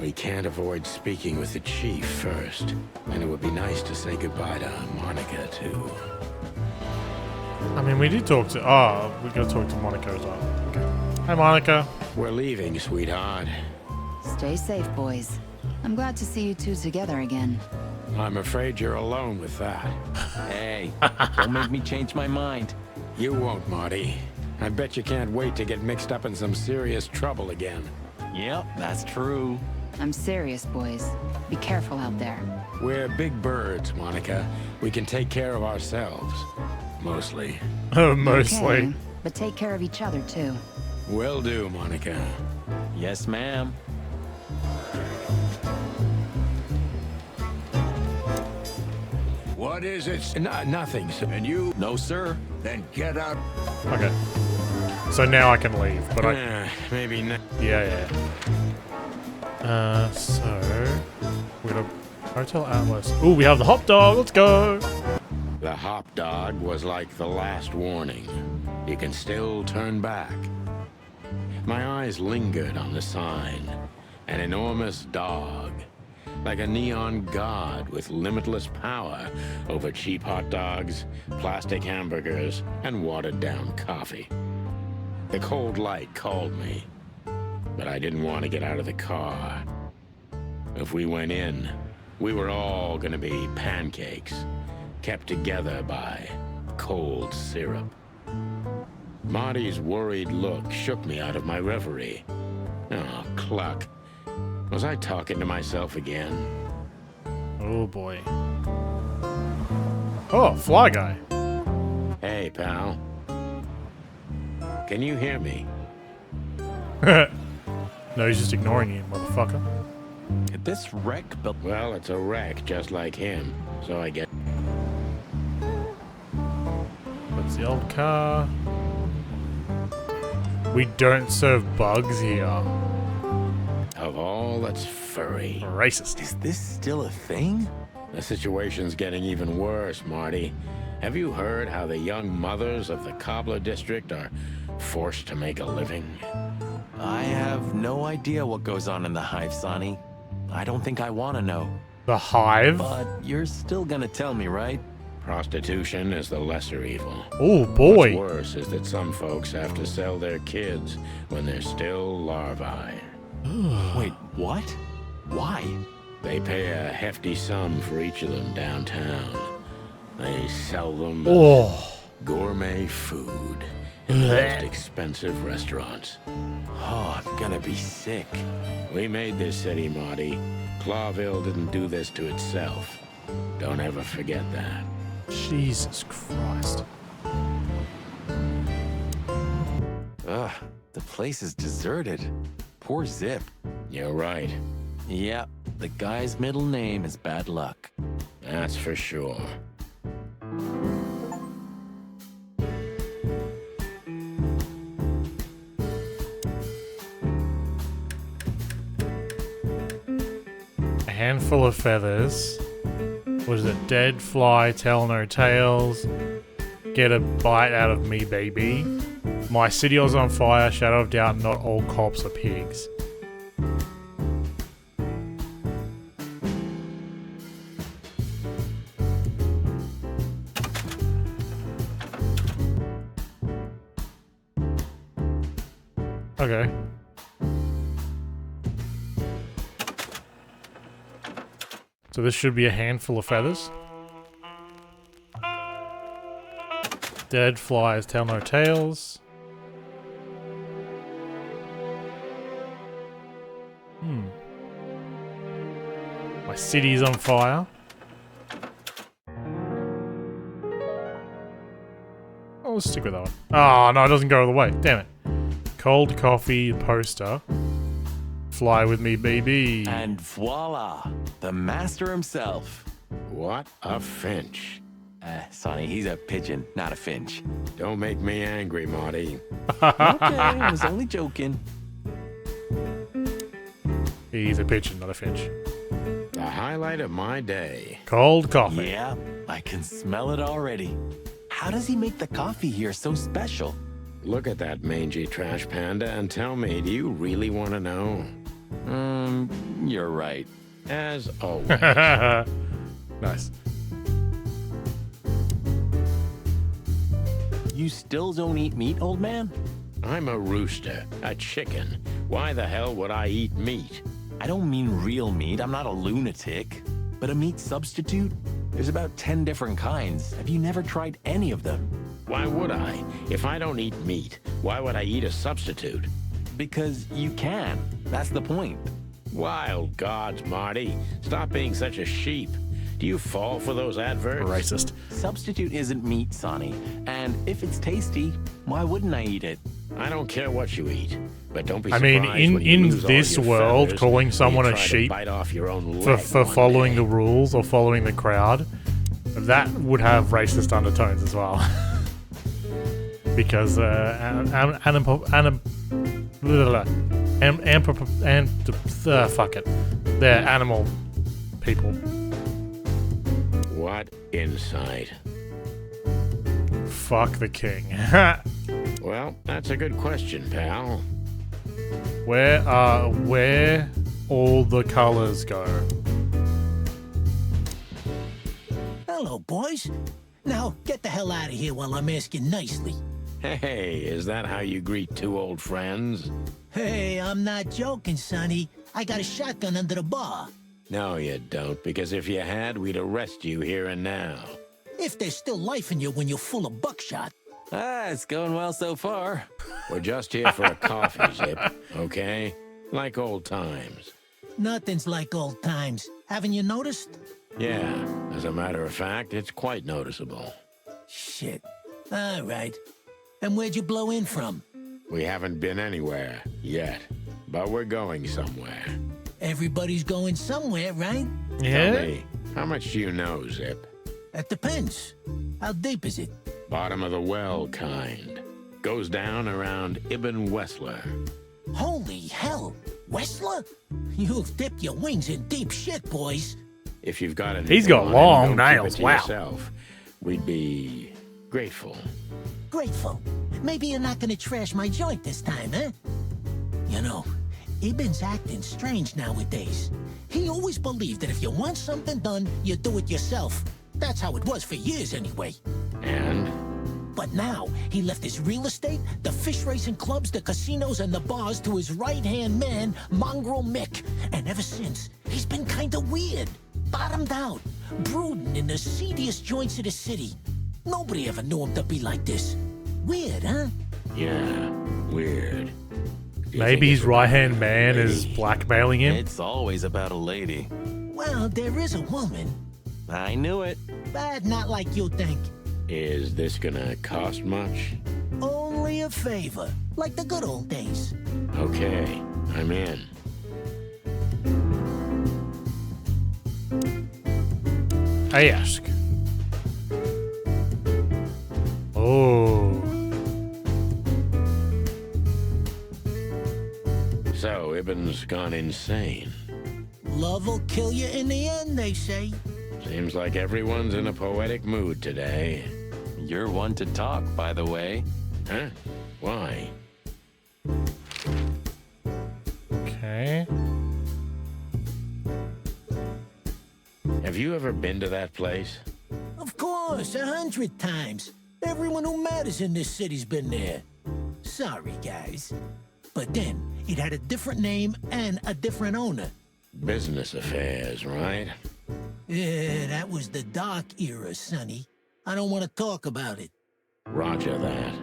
We can't avoid speaking with the chief first. And it would be nice to say goodbye to Monica, too. I mean, we did talk to... Oh, we gotta talk to Monica as well. Okay. Hi, Monica. We're leaving, sweetheart. Stay safe, boys. I'm glad to see you two together again. I'm afraid you're alone with that. Hey, don't make me change my mind. You won't, Marty. I bet you can't wait to get mixed up in some serious trouble again. Yep, that's true. I'm serious, boys. Be careful out there. We're big birds, Monica. We can take care of ourselves. Mostly. Mostly. Okay, but take care of each other, too. Will do, Monica. Yes, ma'am. What is it? Nothing, sir. And you? No, sir. Then get out. Okay. So now I can leave, but I... Maybe not. Yeah. So... We're gonna... Hotel Atlas. Ooh, we have the hot dog. Let's go. The hop dog was like the last warning. You can still turn back. My eyes lingered on the sign. An enormous dog. Like a neon god with limitless power over cheap hot dogs, plastic hamburgers, and watered-down coffee. The cold light called me, but I didn't want to get out of the car. If we went in, we were all gonna be pancakes, kept together by cold syrup. Marty's worried look shook me out of my reverie. Oh, cluck. Was I talking to myself again? Oh, boy. Oh, Fly Guy. Hey, pal. Can you hear me? No, he's just ignoring you, motherfucker. Did this wreck built... Well, it's a wreck just like him, so I get... That's the old car. We don't serve bugs here. Of all that's furry. Racist. Is this still a thing? The situation's getting even worse, Marty. Have you heard how the young mothers of the Cobbler District are forced to make a living? I have no idea what goes on in the hive, Sonny. I don't think I want to know. The Hive? But you're still gonna tell me, right? Prostitution is the lesser evil. Oh, boy. What's worse is that some folks have to sell their kids when they're still larvae. Wait, what? Why? They pay a hefty sum for each of them downtown. They sell them gourmet food in the most expensive restaurants. Oh, I'm gonna be sick. We made this city, Marty. Clawville didn't do this to itself. Don't ever forget that. Jesus Christ. Ugh, the place is deserted. Poor Zip. You're right. Yeah, the guy's middle name is Bad Luck. That's for sure. A handful of feathers. What is it? Dead fly, tell no tales. Get a bite out of me, baby. My city was on fire, shadow of doubt, not all cops are pigs. Okay. So this should be a handful of feathers. Dead flies tell no tales. My city's on fire. Oh, let's stick with that one. Oh, no, it doesn't go all the way. Damn it. Cold coffee poster. Fly with me, baby. And voila, the master himself. What a finch. Sonny, he's a pigeon, not a finch. Don't make me angry, Marty. Okay, I was only joking. He's a pigeon, not a finch. The highlight of my day. Cold coffee. Yeah, I can smell it already. How does he make the coffee here so special? Look at that mangy trash panda and tell me, do you really want to know? You're right. As always. Nice. You still don't eat meat, old man? I'm a rooster, a chicken. Why the hell would I eat meat? I don't mean real meat. I'm not a lunatic. But a meat substitute? There's about 10 different kinds. Have you never tried any of them? Why would I? If I don't eat meat, why would I eat a substitute? Because you can. That's the point. Wild gods, Marty. Stop being such a sheep. Do you fall for those adverts? Racist. Substitute isn't meat, Sonny. And if it's tasty, why wouldn't I eat it? I don't care what you eat, but don't be I surprised mean, when you in lose all this your world, feathers calling and someone you a try to sheep bite off your own for leg one following day. the rules or following the crowd, that would have racist undertones as well. Because fuck it, they're animal people. What insight? Fuck the king. Well, that's a good question, pal. Where all the colors go? Hello, boys. Now, get the hell out of here while I'm asking nicely. Hey, is that how you greet two old friends? Hey, I'm not joking, Sonny. I got a shotgun under the bar. No, you don't, because if you had, we'd arrest you here and now. If there's still life in you when you're full of buckshot. Ah, it's going well so far. We're just here for a coffee, Zip, okay? Like old times. Nothing's like old times. Haven't you noticed? Yeah, as a matter of fact, it's quite noticeable. Shit. All right. And where'd you blow in from? We haven't been anywhere yet, but we're going somewhere. Everybody's going somewhere, right? Yeah. Tell me, how much do you know, Zip? That depends. How deep is it? Bottom of the well kind. Goes down around Ibn Wessler. Holy hell! Wessler? You've dipped your wings in deep shit, boys. If you've got an He's got info on long him, don't keep nails, it to wow. yourself. We'd be grateful. Grateful. Maybe you're not gonna trash my joint this time, huh? You know, Ibn's acting strange nowadays. He always believed that if you want something done, you do it yourself. That's how it was for years anyway. And? But now, he left his real estate, the fish racing clubs, the casinos, and the bars to his right-hand man, Mongrel Mick. And ever since, he's been kinda weird. Bottomed out, brooding in the seediest joints of the city. Nobody ever knew him to be like this. Weird, huh? Yeah, weird. Maybe his right-hand man is blackmailing him. It's always about a lady. Well, there is a woman. I knew it. But not like you think. Is this gonna cost much? Only a favor, like the good old days. Okay, I'm in. I ask. Oh. So, Ibn's gone insane. Love will kill you in the end, they say. Seems like everyone's in a poetic mood today. You're one to talk, by the way. Huh? Why? Okay. Have you ever been to that place? Of course, 100 times. Everyone who matters in this city's been there. Sorry, guys. But then, it had a different name and a different owner. Business affairs, right? Yeah, that was the dark era, Sonny. I don't want to talk about it. Roger that.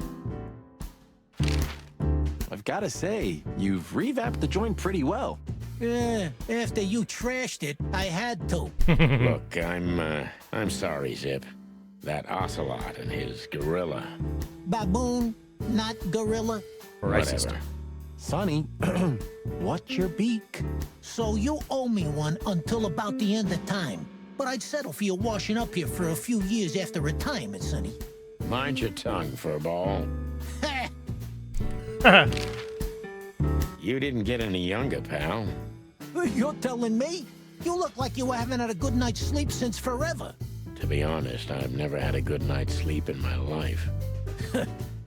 I've got to say, you've revamped the joint pretty well. Yeah, after you trashed it, I had to. Look, I'm sorry, Zip. That ocelot and his gorilla. Baboon, not gorilla. Racist. Whatever. Sonny, what's your beak? So you owe me one until about the end of time. But I'd settle for you washing up here for a few years after retirement, Sonny. Mind your tongue, furball. You didn't get any younger, pal. You're telling me? You look like you haven't had a good night's sleep since forever. To be honest, I've never had a good night's sleep in my life.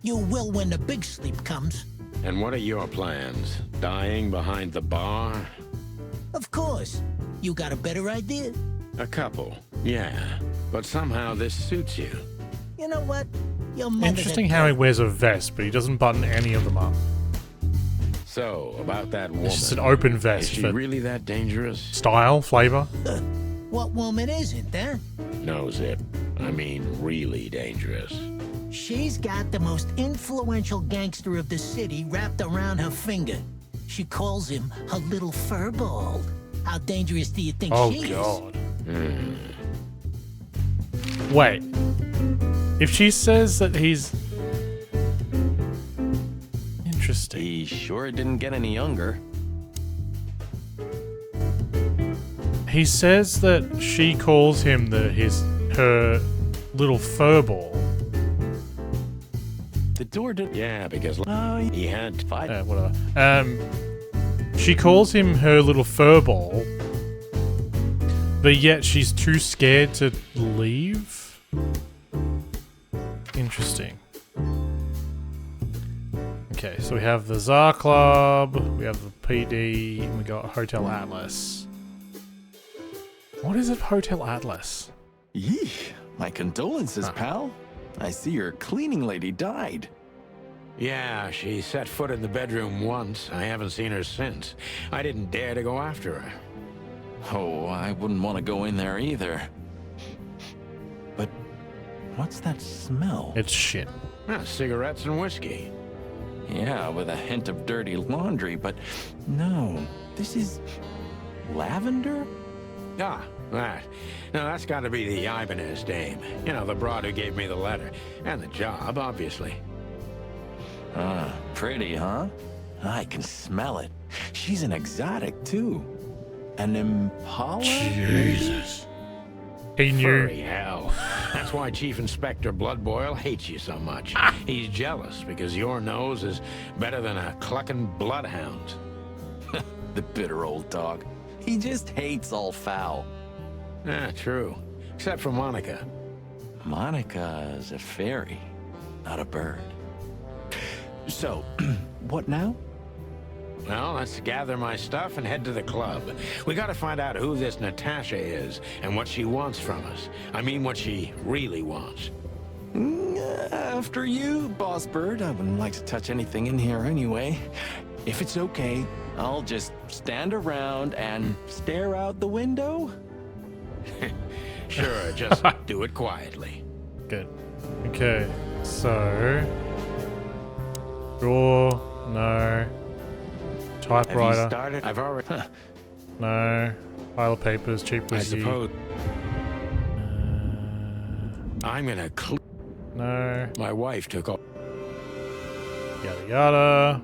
You will when the big sleep comes. And what are your plans? Dying behind the bar? Of course. You got a better idea? A couple, yeah. But somehow this suits you. You know what? Your mother Interesting how he wears a vest, but he doesn't button any of them up. So, about that woman. It's just an open Is vest she for really that dangerous? style, flavor. What woman isn't, huh? No, Zip. I mean, really dangerous. She's got the most influential gangster of the city wrapped around her finger. She calls him her little furball. How dangerous do you think she God. Wait. If she says that he's... Interesting. He sure didn't get any younger. He says that she calls him her little furball. The door didn't... Yeah, because he had to fight. Whatever. She calls him her little furball, but yet she's too scared to leave? Interesting. Okay, so we have the Tsar Club, we have the PD, and we got Hotel Atlas. What is it, Hotel Atlas? Yee, my condolences, pal. I see your cleaning lady died. Yeah, she set foot in the bedroom once. I haven't seen her since. I didn't dare to go after her. Oh, I wouldn't want to go in there either. But what's that smell? It's shit. Cigarettes and whiskey. Yeah, with a hint of dirty laundry, but no, this is lavender? Ah, that. Now that's got to be the Ibanez dame. You know, the broad who gave me the letter. And the job, obviously. Ah, pretty, huh? I can smell it. She's an exotic, too. An Impala? Jesus. He knew. Furry hell. That's why Chief Inspector Bloodboil hates you so much. He's jealous because your nose is better than a clucking bloodhound. The bitter old dog. He just hates all foul. Ah, true. Except for Monica. Monica's a fairy, not a bird. So, what now? Well, let's gather my stuff and head to the club. We gotta find out who this Natasha is and what she wants from us. I mean, what she really wants. After you, Boss Bird. I wouldn't like to touch anything in here anyway. If it's okay, I'll just stand around and stare out the window. Sure, just do it quietly. Good. Okay, so... Drawer, no. Typewriter. Have you started? I've already... No. Pile of papers, cheap I whiskey. suppose... I'm gonna... No. My wife took all... Yada yada.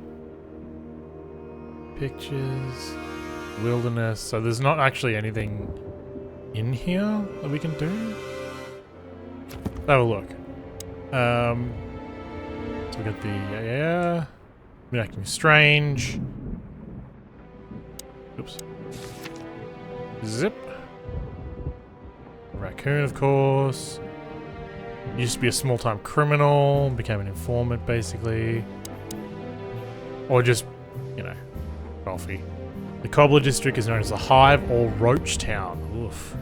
Pictures. Wilderness. So there's not actually anything in here that we can do? Let's have a look. So we got the acting strange. Oops. Zip. Raccoon, of course. Used to be a small-time criminal, became an informant, basically. Or just, you know, coffee. The Cobbler District is known as the Hive or Roach Town. Oof.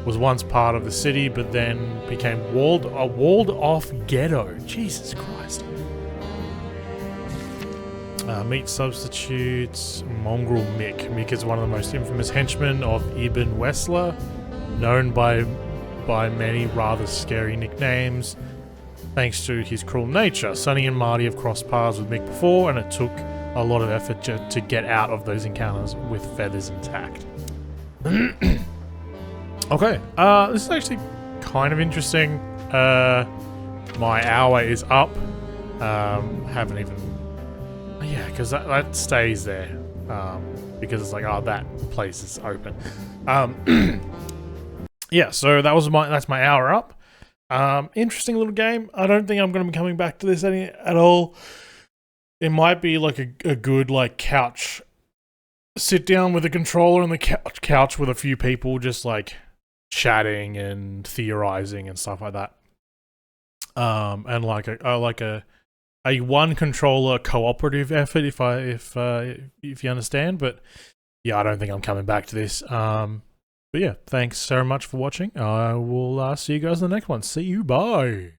Was once part of the city, but then became a walled-off ghetto. Jesus Christ. Meat substitutes. Mongrel Mick. Mick is one of the most infamous henchmen of Ibn Wessler, known by many rather scary nicknames. Thanks to his cruel nature, Sonny and Marty have crossed paths with Mick before, and it took a lot of effort to get out of those encounters with feathers intact. Okay, this is actually kind of interesting. My hour is up. Haven't even... Yeah, because that stays there. Because it's like, oh, that place is open. Yeah, so that's my hour up. Interesting little game. I don't think I'm going to be coming back to this at all. It might be like a good like couch sit down with a controller on the couch with a few people just like chatting and theorizing and stuff like that. And like a a one controller cooperative effort, if you understand. But yeah, I don't think I'm coming back to this. But yeah, thanks so much for watching. I will see you guys in the next one. See you. Bye.